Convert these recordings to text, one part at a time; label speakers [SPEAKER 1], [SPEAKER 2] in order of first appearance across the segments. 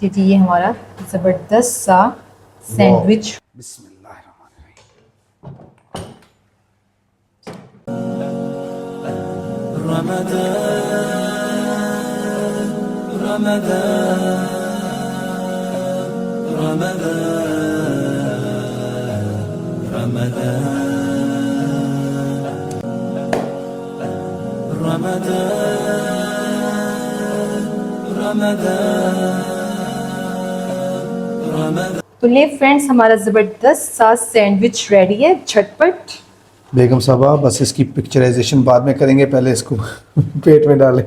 [SPEAKER 1] लीजिए जी, ये हमारा ज़बरदस्त सा सैंडविच। तो ले फ्रेंड्स, हमारा ज़बरदस्त सा सैंडविच रेडी है, झटपट।
[SPEAKER 2] बेगम साहबा बस इसकी पिक्चराइजेशन बाद में करेंगे, पहले इसको पेट में डालें।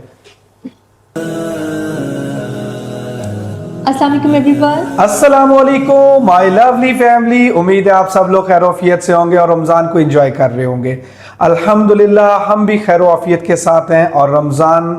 [SPEAKER 1] अस्सलाम वालेकुम एवरीवन।
[SPEAKER 2] अस्सलाम वालेकुम माय लवली फैमिली। उम्मीद है आप सब लोग खैर आफियत से होंगे और रमज़ान को एंजॉय कर रहे होंगे। अल्हम्दुलिल्लाह हम भी खैर आफियत के साथ हैं और रमज़ान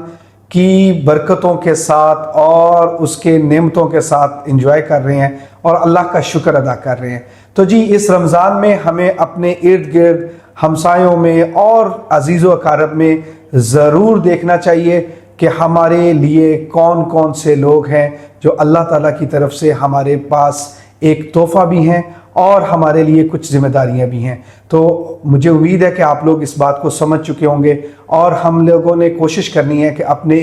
[SPEAKER 2] की बरकतों के साथ और उसके नेमतों के साथ एंजॉय कर रहे हैं और अल्लाह का शुक्र अदा कर रहे हैं। तो जी इस रमज़ान में हमें अपने इर्द गिर्द हमसायों में और अजीज़ व अकारब में ज़रूर देखना चाहिए कि हमारे लिए कौन कौन से लोग हैं जो अल्लाह ताला की तरफ से हमारे पास एक तोहफ़ा भी हैं और हमारे लिए कुछ जिम्मेदारियां भी हैं। तो मुझे उम्मीद है कि आप लोग इस बात को समझ चुके होंगे और हम लोगों ने कोशिश करनी है कि अपने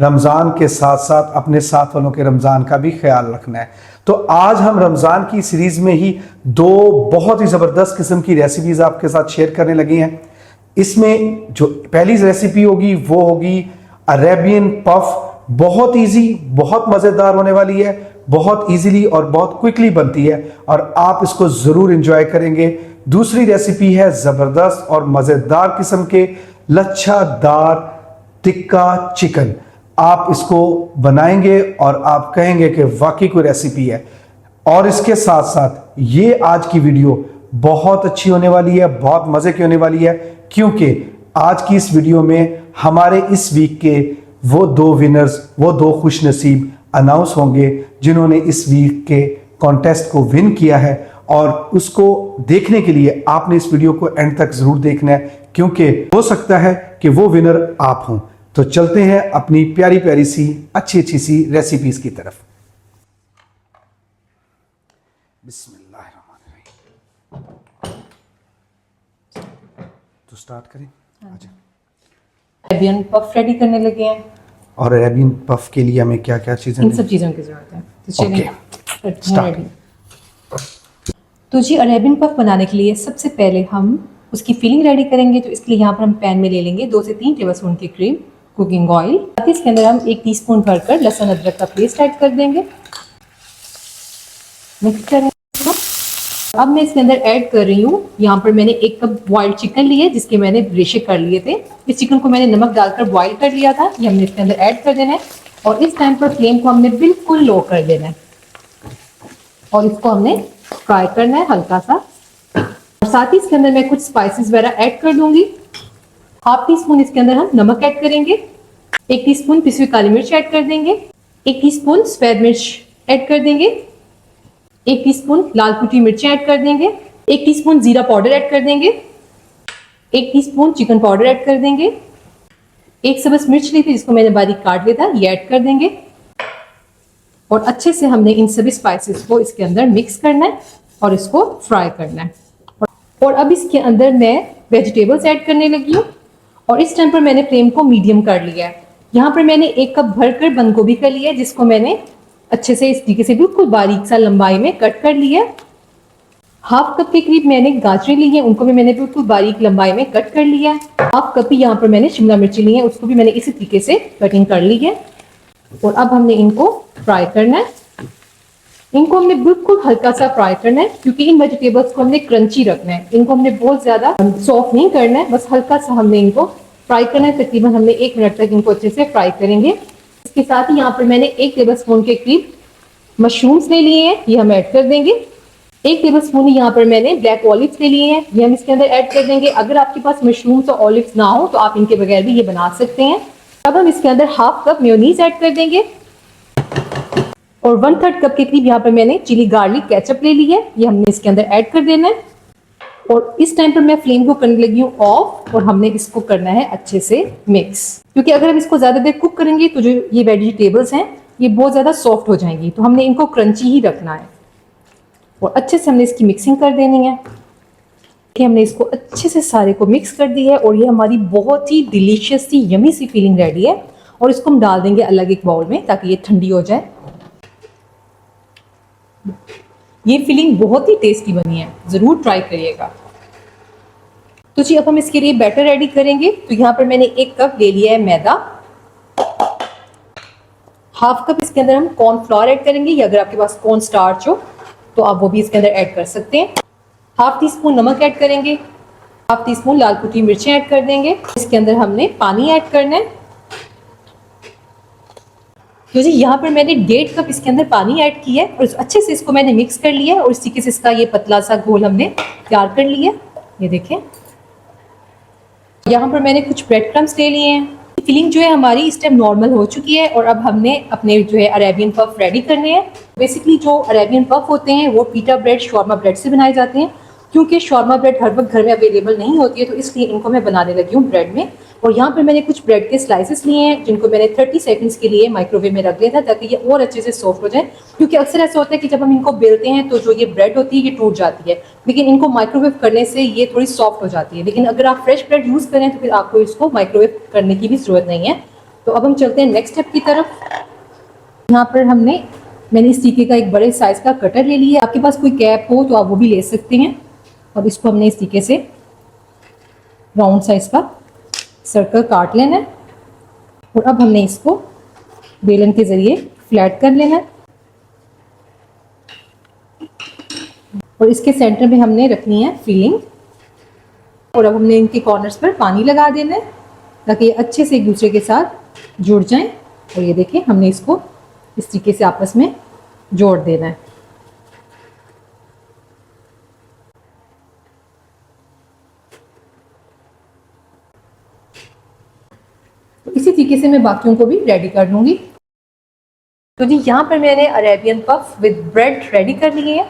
[SPEAKER 2] रमज़ान के साथ साथ अपने साथ वालों के रमज़ान का भी ख्याल रखना है। तो आज हम रमज़ान की सीरीज़ में ही दो बहुत ही ज़बरदस्त किस्म की रेसिपीज़ आपके साथ शेयर करने लगे हैं। इसमें जो पहली रेसिपी होगी वो होगी अरेबियन पफ। बहुत इजी, बहुत मज़ेदार होने वाली है, बहुत इजीली और बहुत क्विकली बनती है और आप इसको ज़रूर एंजॉय करेंगे। दूसरी रेसिपी है ज़बरदस्त और मज़ेदार किस्म के लच्छादार टिक्का चिकन। आप इसको बनाएंगे और आप कहेंगे कि वाकई कोई रेसिपी है। और इसके साथ साथ ये आज की वीडियो बहुत अच्छी होने वाली है, बहुत मज़े की होने वाली है, क्योंकि आज की इस वीडियो में हमारे इस वीक के वो दो विनर्स, वो दो खुश नसीब अनाउंस होंगे जिन्होंने इस वीक के कॉन्टेस्ट को विन किया है। और उसको देखने के लिए आपने इस वीडियो को एंड तक ज़रूर देखना है, क्योंकि हो सकता है कि वो विनर आप हों। तो चलते हैं अपनी प्यारी प्यारी सी अच्छी अच्छी सी रेसिपीज़ की तरफ। बिस्मिल्लाहिर्रहमानिर्रहीम। तो स्टार्ट करें।
[SPEAKER 1] अरेबियन पफ रेडी करने लगे हैं
[SPEAKER 2] और अरेबियन पफ के लिए हमें क्या क्या चीज़ें,
[SPEAKER 1] इन सब चीज़ों की ज़रूरत है। तो चलिए
[SPEAKER 2] स्टार्ट।
[SPEAKER 1] तो जी अरेबियन पफ बनाने के लिए सबसे पहले हम उसकी फिलिंग रेडी करेंगे। तो इसके लिए यहाँ पर हम पैन में ले लेंगे 2 से 3 टेबलस्पून के करीब कुकिंग ऑयल। इसके अंदर हम 1 टीस्पून भरकर लहसुन अदरक का पेस्ट ऐड कर देंगे, मिक्स करेंगे। अब मैं इसके अंदर ऐड कर रही हूँ, यहाँ पर मैंने 1 कप बॉइल्ड चिकन लिए जिसके मैंने रेशे कर लिए थे। इस चिकन को मैंने नमक डालकर बॉईल कर लिया था, ये हमने इसके अंदर ऐड कर देना है और इस टाइम पर फ्लेम को हमने बिल्कुल लो कर देना है और इसको हमने फ्राई करना है हल्का सा। और साथ ही इसके अंदर मैं कुछ स्पाइसेस वगैरह ऐड कर दूंगी। हाफ टी स्पून इसके अंदर हम नमक ऐड करेंगे, 1 टीस्पून पिसी हुई काली मिर्च ऐड कर देंगे, 1 टीस्पून सफेद मिर्च ऐड कर देंगे, 1 टीस्पून लाल कुटी मिर्चें ऐड कर देंगे, 1 टीस्पून जीरा पाउडर ऐड कर देंगे, 1 टीस्पून चिकन पाउडर ऐड कर देंगे, 1 सब्ज़ मिर्च ली थी जिसको मैंने बारीक काट लिया था, ये ऐड कर देंगे। और अच्छे से हमने इन सभी स्पाइसेस को इसके अंदर मिक्स करना है और इसको फ्राई करना है। और अब इसके अंदर मैं वेजिटेबल्स ऐड करने लगी हूँ और इस टाइम पर मैंने फ्लेम को मीडियम कर लिया है। यहाँ पर मैंने 1 कप भरकर बंद गोभी का लिया है जिसको मैंने अच्छे से इस तरीके से बिल्कुल बारीक सा लंबाई में कट कर लिया है। हाफ कप के करीब मैंने गाजरें ली हैं, उनको भी मैंने बिल्कुल बारीक लंबाई में कट कर लिया है। हाफ कप ही यहाँ पर मैंने शिमला मिर्ची ली है, उसको भी मैंने इसी तरीके से कटिंग कर ली है। और अब हमने इनको फ्राई करना है। इनको हमने बिल्कुल हल्का सा फ्राई करना है क्योंकि इन वेजिटेबल्स को हमने क्रंची रखना है। इनको हमने बहुत ज्यादा सॉफ्ट नहीं करना है, बस हल्का सा हमने इनको फ्राई करना है। तकरीबन हमने 1 मिनट तक इनको अच्छे से फ्राई करेंगे। इसके साथ ही यहाँ पर मैंने 1 टेबलस्पून के करीब मशरूम्स ले लिए हैं, ये हम ऐड कर देंगे। 1 टेबलस्पून यहाँ पर मैंने ब्लैक ऑलिव्स ले लिए हैं, ये हम इसके अंदर ऐड कर देंगे। अगर आपके पास मशरूम्स और ऑलिव्स ना हो तो आप इनके बगैर भी ये बना सकते हैं। अब हम इसके अंदर हाफ कप मेयोनीज ऐड कर देंगे और 1/3 कप के करीब यहाँ पर मैंने चिली गार्लिक केचप ले ली है, ये हमने इसके अंदर ऐड कर देना है। और इस टाइम पर मैं फ्लेम को करने लगी हूँ ऑफ और हमने इसको करना है अच्छे से मिक्स, क्योंकि अगर हम इसको ज्यादा देर कुक करेंगे तो जो ये वेजिटेबल्स हैं ये बहुत ज़्यादा सॉफ्ट हो जाएंगी, तो हमने इनको क्रंची ही रखना है और अच्छे से हमने इसकी मिक्सिंग कर देनी है कि हमने इसको अच्छे से सारे को मिक्स कर दिया है और ये हमारी बहुत ही डिलीशियस सी यमी सी फीलिंग रेडी है। और इसको हम डाल देंगे अलग एक बाउल में ताकि ये ठंडी हो जाए। ये फीलिंग बहुत ही टेस्टी बनी है, ज़रूर ट्राई करिएगा। तो जी अब हम इसके लिए बैटर रेडी करेंगे। तो यहाँ पर मैंने 1 कप ले लिया है मैदा, हाफ कप इसके अंदर हम कॉर्नफ्लोर ऐड करेंगे, या अगर आपके पास कॉर्न स्टार्च हो तो आप वो भी इसके अंदर ऐड कर सकते हैं। हाफ टी स्पून नमक ऐड करेंगे, हाफ टी स्पून लाल कुटी मिर्चें ऐड कर देंगे। इसके अंदर हमने पानी ऐड करना है। तो जी यहाँ पर मैंने 1.5 कप इसके अंदर पानी ऐड किया है और अच्छे से इसको मैंने मिक्स कर लिया है और इस तरीके से इसका ये पतला सा घोल हमने तैयार कर लिया है। ये देखें, यहाँ पर मैंने कुछ ब्रेड क्रम्स ले लिए हैं। फिलिंग जो है हमारी इस टाइम नॉर्मल हो चुकी है और अब हमने अपने जो है अरेबियन पफ रेडी करने हैं। बेसिकली जो अरेबियन पफ होते हैं वो पीटा ब्रेड, शॉर्मा ब्रेड से बनाए जाते हैं। क्योंकि शॉर्मा ब्रेड हर वक्त घर में अवेलेबल नहीं होती है तो इसलिए इनको मैं बनाने लगी हूँ ब्रेड में। और यहाँ पर मैंने कुछ ब्रेड के स्लाइसेस लिए हैं जिनको मैंने 30 सेकंड्स के लिए माइक्रोवेव में रख दिया था ताकि ये और अच्छे से सॉफ्ट हो जाए। क्योंकि अक्सर ऐसा होता है कि जब हम इनको बेलते हैं तो जो ये ब्रेड होती है ये टूट जाती है, लेकिन इनको माइक्रोवेव करने से ये थोड़ी सॉफ्ट हो जाती है। लेकिन अगर आप फ्रेश ब्रेड यूज़ करें तो फिर आपको इसको माइक्रोवेव करने की भी ज़रूरत नहीं है। तो अब हम चलते हैं नेक्स्ट स्टेप की तरफ। यहाँ पर मैंने इस तरीके का एक बड़े साइज़ का कटर ले लिया है। आपके पास कोई कैप हो तो आप वो भी ले सकते हैं। और इसको हमने इस तरीके से राउंड साइज का सर्कल काट लेना है और अब हमने इसको बेलन के ज़रिए फ्लैट कर लेना है। और इसके सेंटर में हमने रखनी है फिलिंग और अब हमने इनके कॉर्नर्स पर पानी लगा देना है ताकि ये अच्छे से एक दूसरे के साथ जुड़ जाएं। और ये देखिए हमने इसको इस तरीके से आपस में जोड़ देना है। तो इसी तरीके से मैं बाकियों को भी रेडी कर लूँगी। तो जी यहाँ पर मैंने Arabian puff with bread ready कर लिए हैं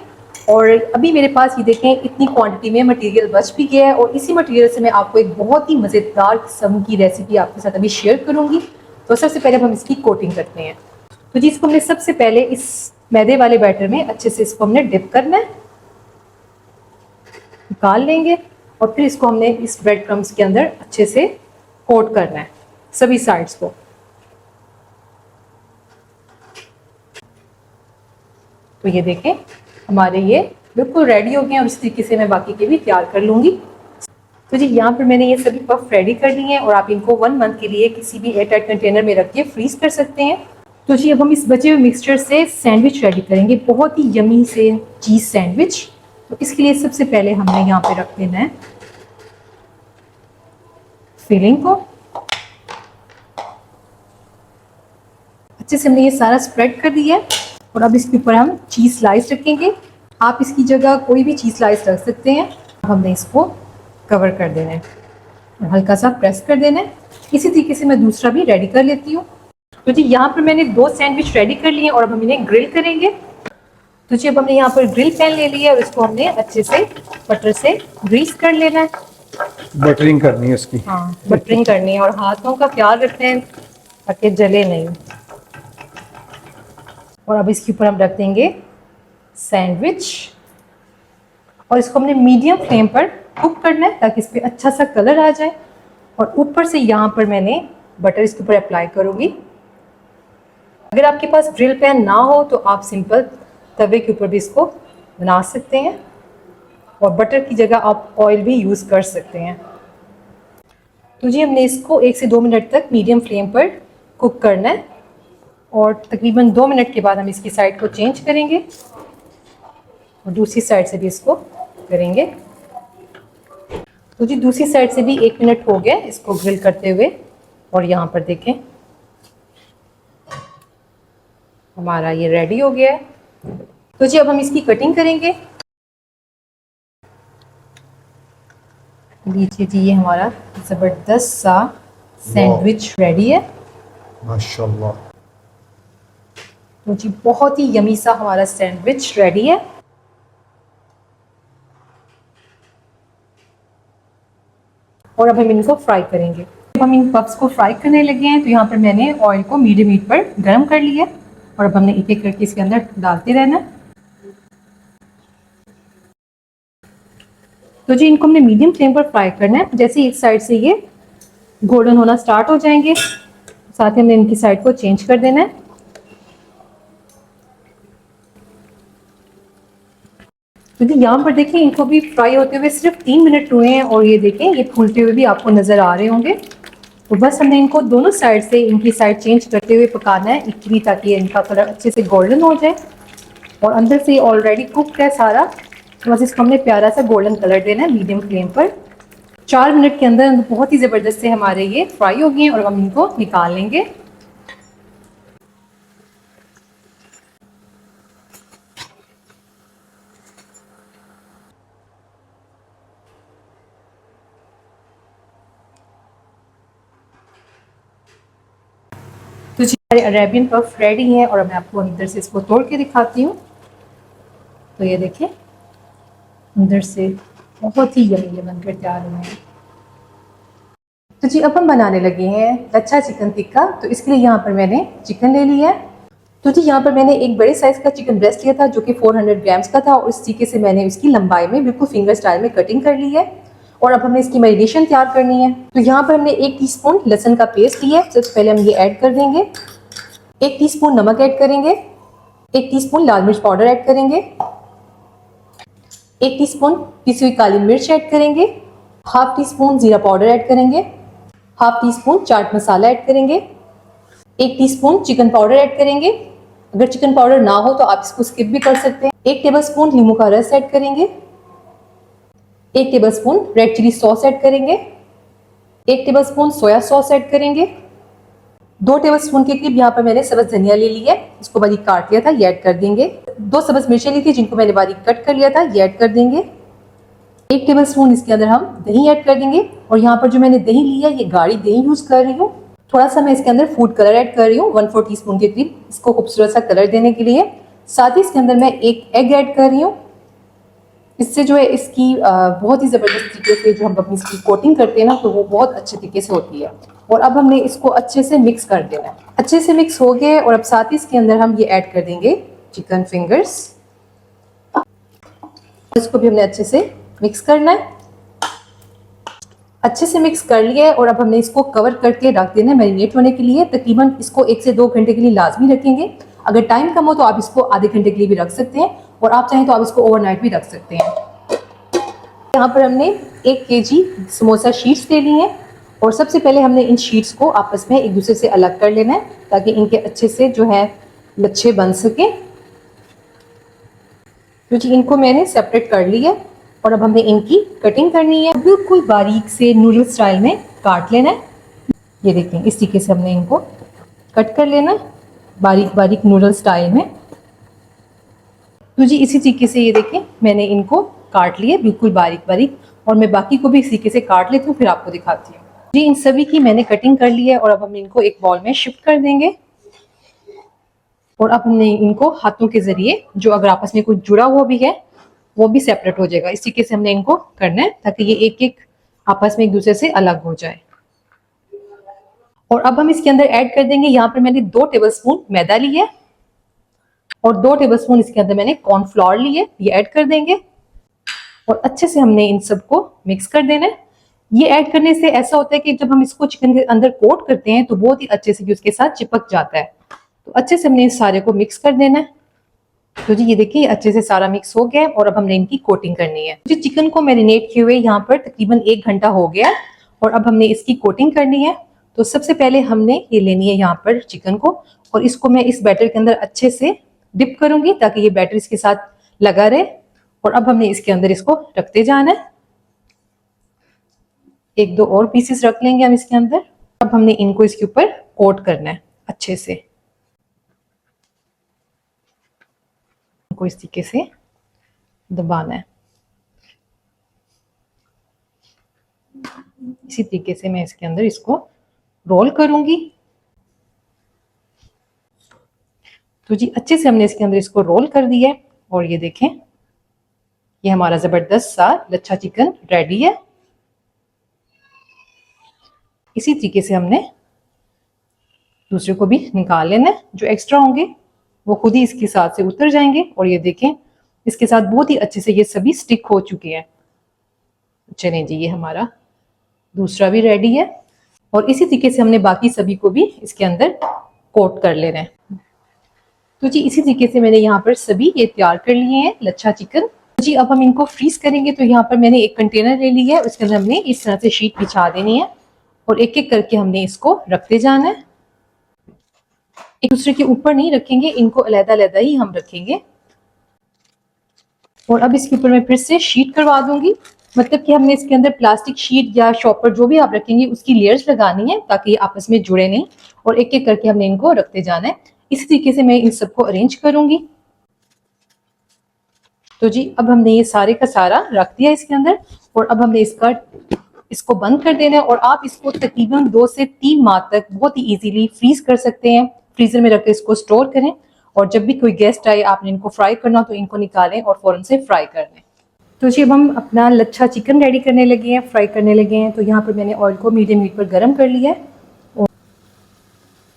[SPEAKER 1] और अभी मेरे पास ये देखें इतनी क्वांटिटी में मटेरियल बच भी गया है। और इसी मटेरियल से मैं आपको एक बहुत ही मज़ेदार किस्म की रेसिपी आपके साथ अभी शेयर करूँगी। तो सबसे पहले हम इसकी कोटिंग करते हैं। तो जी इसको हमने सबसे पहले इस मैदे वाले बैटर में अच्छे से इसको हमने डिप करना है, निकाल लेंगे और फिर इसको हमने इस ब्रेड क्रम्स के अंदर अच्छे से कोट करना है सभी साइड्स को। तो ये देखें हमारे ये बिल्कुल रेडी हो गए हैं और इस तरीके से मैं बाकी के भी तैयार कर लूँगी। तो जी यहाँ पर मैंने ये सभी पफ रेडी कर लिए हैं और आप इनको 1 मंथ के लिए किसी भी एयरटाइट कंटेनर में रख के फ्रीज कर सकते हैं। तो जी अब हम इस बचे हुए मिक्सचर से सैंडविच रेडी करेंगे, बहुत ही यमी से चीज़ सैंडविच। तो इसके लिए सबसे पहले हमने यहाँ पे रख देना है फिलिंग को। अच्छे से हमने ये सारा स्प्रेड कर दिया है और अब इसके ऊपर हम चीज़ स्लाइस रखेंगे। आप इसकी जगह कोई भी चीज़ स्लाइस रख सकते हैं। हमने इसको कवर कर देना है और हल्का सा प्रेस कर देना है। इसी तरीके से मैं दूसरा भी रेडी कर लेती हूँ। तो जी यहाँ पर मैंने 2 सैंडविच रेडी कर लिए और अब हम इन्हें ग्रिल करेंगे। तो जी अब हमने यहाँ पर ग्रिल पैन ले लिया है और इसको हमने अच्छे से बटर से ग्रीस कर लेना है।
[SPEAKER 2] बटरिंग करनी है इसकी।
[SPEAKER 1] हाँ, बटरिंग करनी है और हाथों का ख्याल रखना है ताकि जले नहीं। और अब इसके ऊपर हम रख देंगे सैंडविच और इसको हमने मीडियम फ्लेम पर कुक करना है ताकि इस पर अच्छा सा कलर आ जाए। और ऊपर से यहाँ पर मैंने बटर इसके ऊपर अप्लाई करूँगी। अगर आपके पास ग्रिल पैन ना हो तो आप सिंपल तवे के ऊपर भी इसको बना सकते हैं और बटर की जगह आप ऑयल भी यूज़ कर सकते हैं। तो जी हमने इसको 1 से 2 मिनट तक मीडियम फ्लेम पर कुक करना है और तकरीबन 2 मिनट के बाद हम इसकी साइड को चेंज करेंगे और दूसरी साइड से भी इसको करेंगे। तो जी दूसरी साइड से भी 1 मिनट हो गया इसको ग्रिल करते हुए और यहाँ पर देखें हमारा ये रेडी हो गया है। तो जी अब हम इसकी कटिंग करेंगे। लीजिए जी ये हमारा ज़बरदस्त सा सैंडविच रेडी है
[SPEAKER 2] माशाल्लाह।
[SPEAKER 1] तो जी बहुत ही यमी सा हमारा सैंडविच रेडी है। और अब हम इनको फ्राई करेंगे। जब हम इन पफ्स को फ्राई करने लगे हैं तो यहाँ पर मैंने ऑयल को मीडियम हीट पर गर्म कर लिया। और अब हमने एक एक करके इसके अंदर डालते रहना है। तो जी इनको हमने मीडियम फ्लेम पर फ्राई करना है। जैसे एक साइड से ये गोल्डन होना स्टार्ट हो जाएंगे, साथ ही हमने इनकी साइड को चेंज कर देना है। तो जी यहाँ पर देखिए इनको भी फ्राई होते हुए सिर्फ 3 मिनट हुए हैं और ये देखें ये फूलते हुए भी आपको नजर आ रहे होंगे। तो बस हमने इनको दोनों साइड से इनकी साइड चेंज करते हुए पकाना है इतनी, ताकि इनका कलर अच्छे से गोल्डन हो जाए और अंदर से ऑलरेडी कुकड है सारा। तो बस इसको हमने प्यारा सा गोल्डन कलर देना है मीडियम फ्लेम पर। 4 मिनट के अंदर बहुत ही ज़बरदस्त से हमारे ये फ्राई हो गए हैं और हम इनको निकाल लेंगे। तो जी हमारे अरेबियन पफ रेडी है और मैं आपको अंदर से इसको तोड़ के दिखाती हूँ। तो ये देखिए अंदर से बहुत ही यम्मी बनकर तैयार हुए हैं। तो जी अब हम बनाने लगे हैं लच्छा चिकन टिक्का। तो इसके लिए यहाँ पर मैंने चिकन ले लिया है। तो जी यहाँ पर मैंने एक बड़े साइज का चिकन ब्रेस्ट लिया था जो कि 400 ग्राम्स का था और इस तरीके से मैंने इसकी लंबाई में बिल्कुल फिंगर स्टाइल में कटिंग कर ली है। और अब हमने इसकी मैरिनेशन तैयार करनी है। तो यहाँ पर हमने 1 टीस्पून लहसुन का पेस्ट लिया है। सबसे पहले हम ये ऐड कर देंगे। 1 टीस्पून नमक ऐड करेंगे। 1 टीस्पून लाल मिर्च पाउडर ऐड करेंगे। 1 टीस्पून पिसी हुई काली मिर्च ऐड करेंगे। हाफ टी स्पून जीरा पाउडर ऐड करेंगे। Half tea spoon chaat masala add करेंगे। 1 टीस्पून चिकन पाउडर ऐड करेंगे। अगर चिकन पाउडर ना हो तो आप इसको स्किप भी कर सकते हैं। 1 टेबलस्पून नींबू का रस ऐड करेंगे। 1 tablespoon red chili sauce add करेंगे। 1 टेबलस्पून सोया सॉस ऐड करेंगे। 2 टेबलस्पून के करीब यहाँ पर मैंने सब्ज धनिया ले लिया है, इसको बारीक काट लिया था, ये ऐड कर देंगे। 2 सब्ज मिर्चें ली थी जिनको मैंने बारीक कट कर लिया था, ये ऐड कर देंगे। 1 टेबलस्पून इसके अंदर हम दही ऐड कर देंगे और यहाँ पर जो मैंने दही लिया है ये गाढ़ी दही यूज कर रही हूँ। थोड़ा सा मैं इसके अंदर फूड कलर ऐड कर रही हूँ 1/4 टीस्पून के करीब, इसको खूबसूरत सा कलर देने के लिए। साथ ही इसके अंदर मैं 1 एग ऐड कर रही हूँ। इससे जो है इसकी बहुत ही ज़बरदस्त तरीके से जो हम अपनी इसकी कोटिंग करते हैं ना तो वो बहुत अच्छे तरीके से होती है। और अब हमने इसको अच्छे से मिक्स कर देना है। अच्छे से मिक्स हो गए और अब साथ ही इसके अंदर हम ये ऐड कर देंगे चिकन फिंगर्स। इसको भी हमने अच्छे से मिक्स करना है। अच्छे से मिक्स कर लिया है और अब हमने इसको कवर करके रख देना है मैरिनेट होने के लिए। तकरीबन इसको 1 से 2 घंटे के लिए लाजमी रखेंगे। अगर टाइम कम हो तो आप इसको आधे घंटे के लिए भी रख सकते हैं और आप चाहें तो आप इसको ओवरनाइट भी रख सकते हैं। यहाँ पर हमने 1 केजी समोसा शीट्स ले ली हैं और सबसे पहले हमने इन शीट्स को आपस में एक दूसरे से अलग कर लेना है ताकि इनके अच्छे से जो है लच्छे बन सके। तो जी इनको मैंने सेपरेट कर लिया और अब हमें इनकी कटिंग करनी है। बिल्कुल बारीक से नूडल स्टाइल में काट लेना है। ये देखें इस तरीके से हमने इनको कट कर लेना है बारीक बारीक नूडल स्टाइल में। तो जी इसी तरीके से ये देखें मैंने इनको काट लिए बिल्कुल बारीक बारीक और मैं बाकी को भी इसी तरीके से काट लेती हूँ, फिर आपको दिखाती हूँ। जी इन सभी की मैंने कटिंग कर ली है और अब हम इनको एक बॉल में शिफ्ट कर देंगे और अब हमने इनको हाथों के जरिए जो अगर आपस में कुछ जुड़ा हुआ भी है वो भी सेपरेट हो जाएगा। इस तरीके से हमने इनको करना है ताकि ये एक एक आपस में एक दूसरे से अलग हो जाए। और अब हम इसके अंदर ऐड कर देंगे, यहाँ पर मैंने 2 टेबलस्पून मैदा लिया है और 2 टेबलस्पून इसके अंदर मैंने कॉर्नफ्लोर लिए, ये ऐड कर देंगे और अच्छे से हमने इन सबको मिक्स कर देना है। ये ऐड करने से ऐसा होता है कि जब हम इसको चिकन के अंदर कोट करते हैं तो बहुत ही अच्छे से उसके साथ चिपक जाता है। तो अच्छे से हमने इस सारे को मिक्स कर देना है। तो जी ये देखिए अच्छे से सारा मिक्स हो गया है और अब हमने इनकी कोटिंग करनी है। जी चिकन को मैरिनेट किए हुए यहाँ पर तकरीबन 1 घंटा हो गया और अब हमने इसकी कोटिंग करनी है। तो सबसे पहले हमने ये लेनी है यहाँ पर चिकन को और इसको मैं इस बैटर के अंदर अच्छे से डिप करूंगी ताकि ये बैटर इसके साथ लगा रहे। और अब हमने इसके अंदर इसको रखते जाना है। 1-2 और पीसेस रख लेंगे हम इसके अंदर। अब हमने इनको इसके ऊपर कोट करना है अच्छे से, इनको इस तरीके से दबाना है। इसी तरीके से मैं इसके अंदर इसको रोल करूंगी। तो जी अच्छे से हमने इसके अंदर इसको रोल कर दिया है और ये देखें ये हमारा जबरदस्त सा लच्छा चिकन रेडी है। इसी तरीके से हमने दूसरे को भी निकाल लेना है जो एक्स्ट्रा होंगे। वो खुद ही इसके साथ से उतर जाएंगे। और ये देखें इसके साथ बहुत ही अच्छे से ये सभी स्टिक हो चुके हैं। चलें जी, ये हमारा दूसरा भी रेडी है और इसी तरीके से हमने बाकी सभी को भी इसके अंदर कोट कर लेना है। तो जी इसी तरीके से मैंने यहाँ पर सभी ये तैयार कर लिए हैं लच्छा चिकन। तो जी अब हम इनको फ्रीज करेंगे। तो यहाँ पर मैंने एक कंटेनर ले लिया है, उसके अंदर हमने इस तरह से शीट बिछा देनी है और एक एक करके हमने इसको रखते जाना है। एक दूसरे के ऊपर नहीं रखेंगे, इनको अलग-अलग ही हम रखेंगे। और अब इसके ऊपर मैं फिर से शीट करवा दूंगी, मतलब कि हमने इसके अंदर प्लास्टिक शीट या शॉपर जो भी आप रखेंगे उसकी लेयर्स लगानी है ताकि ये आपस में जुड़े नहीं। और एक एक करके हमने इनको रखते जाना है। इसी तरीके से मैं इन सबको अरेंज करूंगी। तो जी अब हमने ये सारे का सारा रख दिया इसके अंदर और अब हमने इसको बंद कर देना है। और आप इसको तकरीबन 2 से 3 माह तक बहुत ही इजीली फ्रीज कर सकते हैं। फ्रीजर में रखकर इसको स्टोर करें और जब भी कोई गेस्ट आए आपने इनको फ्राई करना तो इनको निकालें और फौरन से फ्राई कर लें। तो जी अब हम अपना लच्छा चिकन रेडी करने लगे हैं, फ्राई करने लगे हैं। तो यहाँ पर मैंने ऑयल को मीडियम हीट पर गर्म कर लिया है और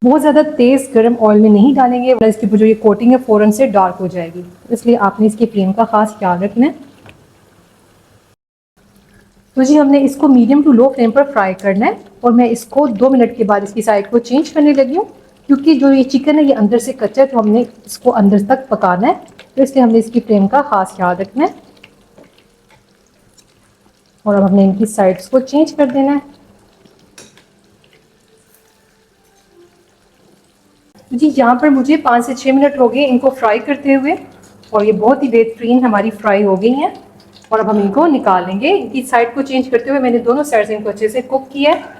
[SPEAKER 1] बहुत ज़्यादा तेज़ गर्म ऑयल में नहीं डालेंगे वरना इसकी जो ये कोटिंग है फ़ौरन से डार्क हो जाएगी, इसलिए आपने इसकी फ्लेम का खास ख्याल रखना है। तो जी हमने इसको मीडियम टू लो फ्लेम पर फ्राई करना है और मैं इसको 2 मिनट के बाद इसकी साइड को चेंज करने लगी हूँ क्योंकि जो ये चिकन है ये अंदर से कच्चा है तो हमने इसको अंदर तक पकाना है, तो इसलिए हमने इसकी फ्लेम का खास ख्याल रखना है। और अब हमने इनकी साइड्स को चेंज कर देना है। जी यहाँ पर मुझे 5 से 6 मिनट हो गए इनको फ्राई करते हुए और ये बहुत ही बेहतरीन हमारी फ्राई हो गई हैं। और अब हम इनको निकाल लेंगे। इनकी साइड को चेंज करते हुए मैंने दोनों साइड से इनको अच्छे से कुक किया है।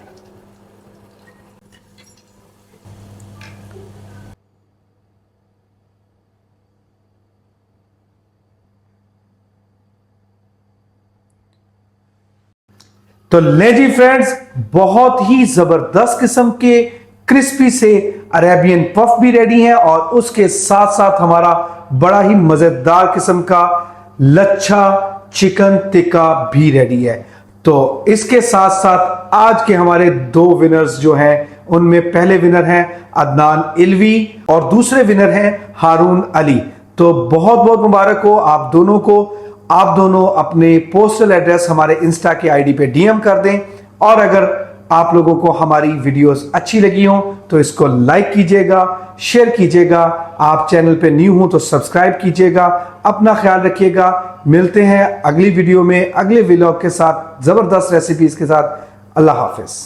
[SPEAKER 2] तो ले जी फ्रेंड्स, बहुत ही जबरदस्त किस्म के क्रिस्पी से अरेबियन पफ भी रेडी है और उसके साथ साथ हमारा बड़ा ही मजेदार किस्म का लच्छा चिकन टिक्का भी रेडी है। तो इसके साथ साथ आज के हमारे 2 विनर्स जो हैं उनमें पहले विनर हैं अदनान इल्वी और दूसरे विनर हैं हारून अली। तो बहुत बहुत मुबारक हो आप दोनों को। आप दोनों अपने पोस्टल एड्रेस हमारे इंस्टा के आईडी पे डीएम कर दें और अगर आप लोगों को हमारी वीडियोस अच्छी लगी हो तो इसको लाइक कीजिएगा, शेयर कीजिएगा। आप चैनल पे न्यू हो तो सब्सक्राइब कीजिएगा। अपना ख्याल रखिएगा। मिलते हैं अगली वीडियो में अगले व्लॉग के साथ, जबरदस्त रेसिपीज के साथ। अल्लाह हाफिज।